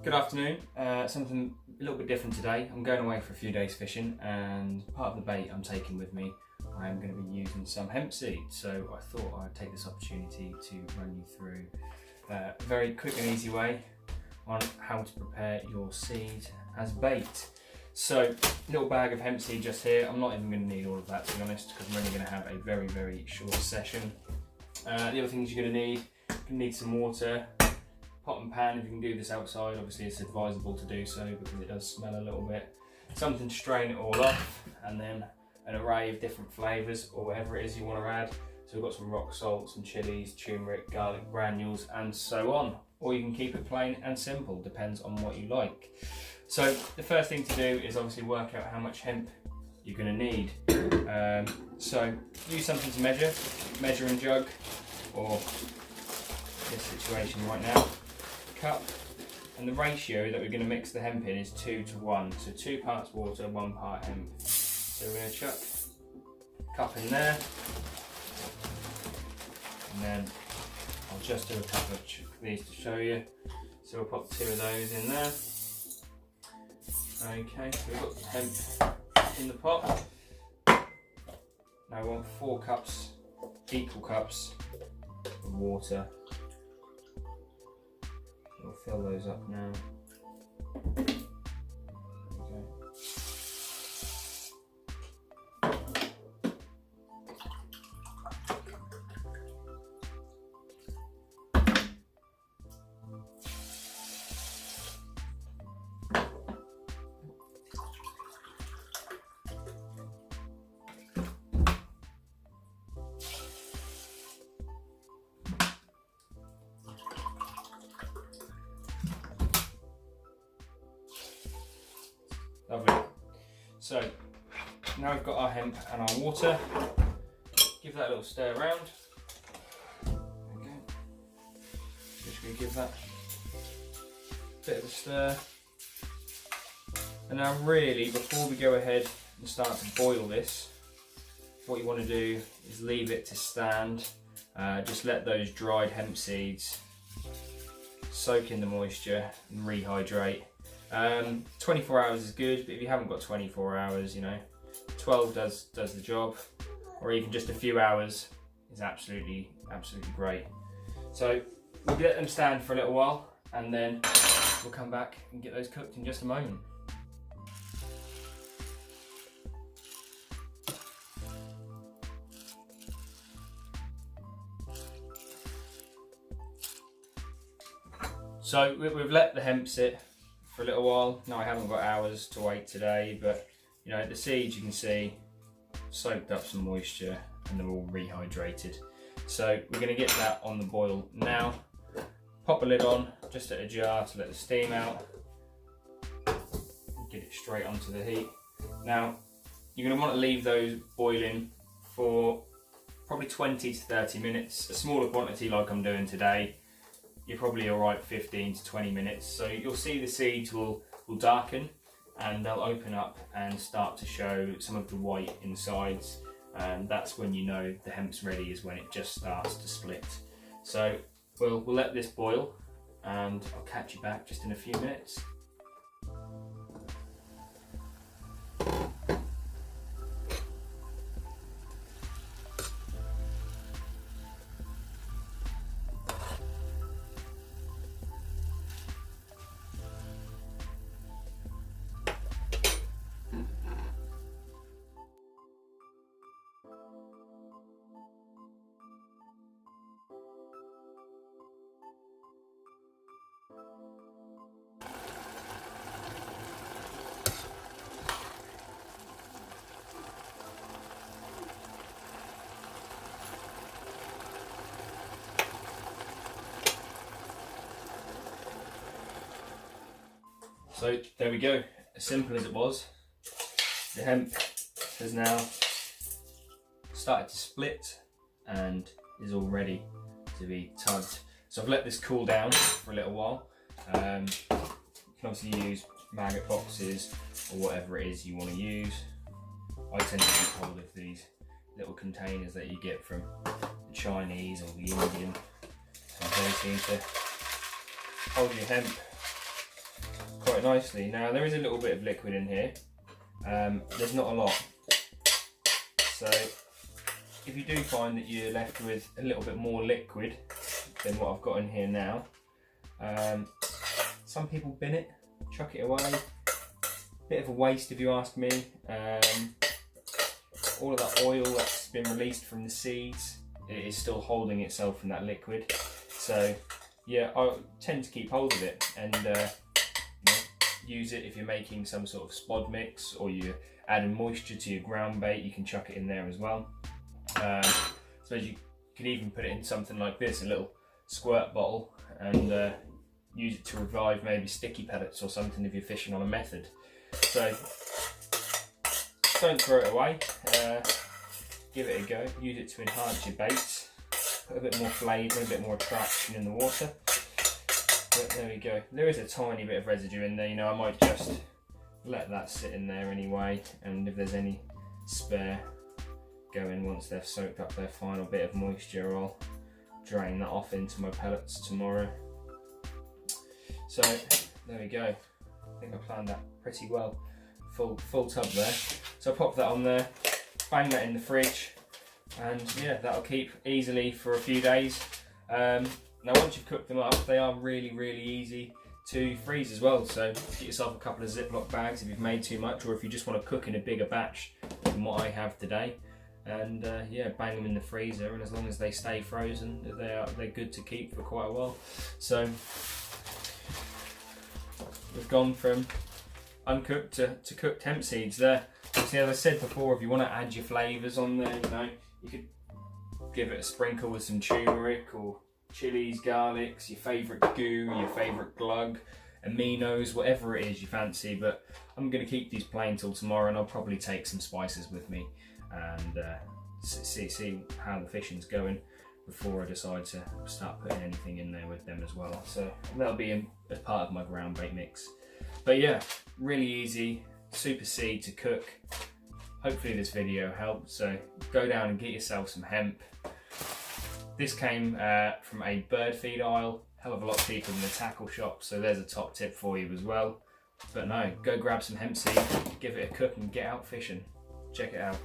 Good afternoon. Something a little bit different today. I'm going away for a few days fishing, and part of the bait I'm taking with me, I'm going to be using some hemp seed. So I thought I'd take this opportunity to run you through a very quick and easy way on how to prepare your seed as bait. So, little bag of hemp seed just here. I'm not even going to need all of that, to be honest, because I'm only going to have a very, very short session. The other things you're going to need some water, pot and pan if you can do this outside. Obviously it's advisable to do so because it does smell a little bit. Something to strain it all off, and then an array of different flavours or whatever it is you want to add. So we've got some rock salt, some chilies, turmeric, garlic granules and so on. Or you can keep it plain and simple, depends on what you like. So the first thing to do is obviously work out how much hemp you're going to need. So use something to measure, measuring jug, or this situation right now, cup, and the ratio that we're going to mix the hemp in is 2 to 1, so 2 parts water, 1 part hemp. So we're going to chuck a cup in there, and then I'll just do a couple of these to show you. So we'll pop 2 of those in there. Okay, so we've got the hemp in the pot. Now we want 4 cups, equal cups of water. We'll fill those up now. There we go. Lovely. So now we've got our hemp and our water. Give that a little stir around. There we go. Just going to give that a bit of a stir. And now really, before we go ahead and start to boil this, what you want to do is leave it to stand. Just let those dried hemp seeds soak in the moisture and rehydrate. 24 hours is good, but if you haven't got 24 hours, 12 does the job, or even just a few hours is absolutely great. So we'll let them stand for a little while, and then we'll come back and get those cooked in just a moment. So we've let the hemp sit for a little while. Now I haven't got hours to wait today, but the seeds, you can see, soaked up some moisture and they're all rehydrated. So we're going to get that on the boil now. Pop a lid on, just at a jar to let the steam out. Get it straight onto the heat. Now you're going to want to leave those boiling for probably 20 to 30 minutes. A smaller quantity like I'm doing today, you're probably alright 15 to 20 minutes. So you'll see the seeds will darken and they'll open up and start to show some of the white insides, and that's when you know the hemp's ready, is when it just starts to split. So we'll let this boil and I'll catch you back just in a few minutes. So there we go, as simple as it was. The hemp has now started to split and is all ready to be tugged. So I've let this cool down for a little while. You can obviously use maggot boxes or whatever it is you want to use. I tend to keep hold of these little containers that you get from the Chinese or the Indian. So they seem to hold your hemp quite nicely. Now there is a little bit of liquid in here. There's not a lot. So if you do find that you're left with a little bit more liquid than what I've got in here now, some people bin it, chuck it away. Bit of a waste if you ask me. All of that oil that's been released from the seeds, it is still holding itself in that liquid. So yeah, I tend to keep hold of it and use it if you're making some sort of spod mix or you're adding moisture to your ground bait. You can chuck it in there as well. So you could even put it in something like this, a little squirt bottle, and use it to revive maybe sticky pellets or something if you're fishing on a method. So don't throw it away, give it a go, use it to enhance your baits, put a bit more flavour, a bit more attraction in the water. But there we go, there is a tiny bit of residue in there, I might just let that sit in there anyway, and if there's any spare go in once they've soaked up their final bit of moisture, I'll drain that off into my pellets tomorrow. So there we go, I think I planned that pretty well. Full tub there. So I pop that on there, bang that in the fridge, and yeah, that'll keep easily for a few days. Now once you've cooked them up, they are really easy to freeze as well. So get yourself a couple of Ziploc bags if you've made too much, or if you just want to cook in a bigger batch than what I have today. And yeah, bang them in the freezer, and as long as they stay frozen, they're good to keep for quite a while. So we've gone from uncooked to cooked hemp seeds there. See, as I said before, if you want to add your flavours on there, you could give it a sprinkle with some turmeric or chilies, garlics, your favourite goo, your favourite glug, aminos, whatever it is you fancy. But I'm going to keep these plain till tomorrow, and I'll probably take some spices with me and see how the fishing's going before I decide to start putting anything in there with them as well. So that'll be as part of my ground bait mix. But yeah, really easy, super seed to cook. Hopefully this video helped. So go down and get yourself some hemp. This came from a bird feed aisle, hell of a lot cheaper than the tackle shop. So there's a top tip for you as well. But no, go grab some hemp seed, give it a cook and get out fishing. Check it out.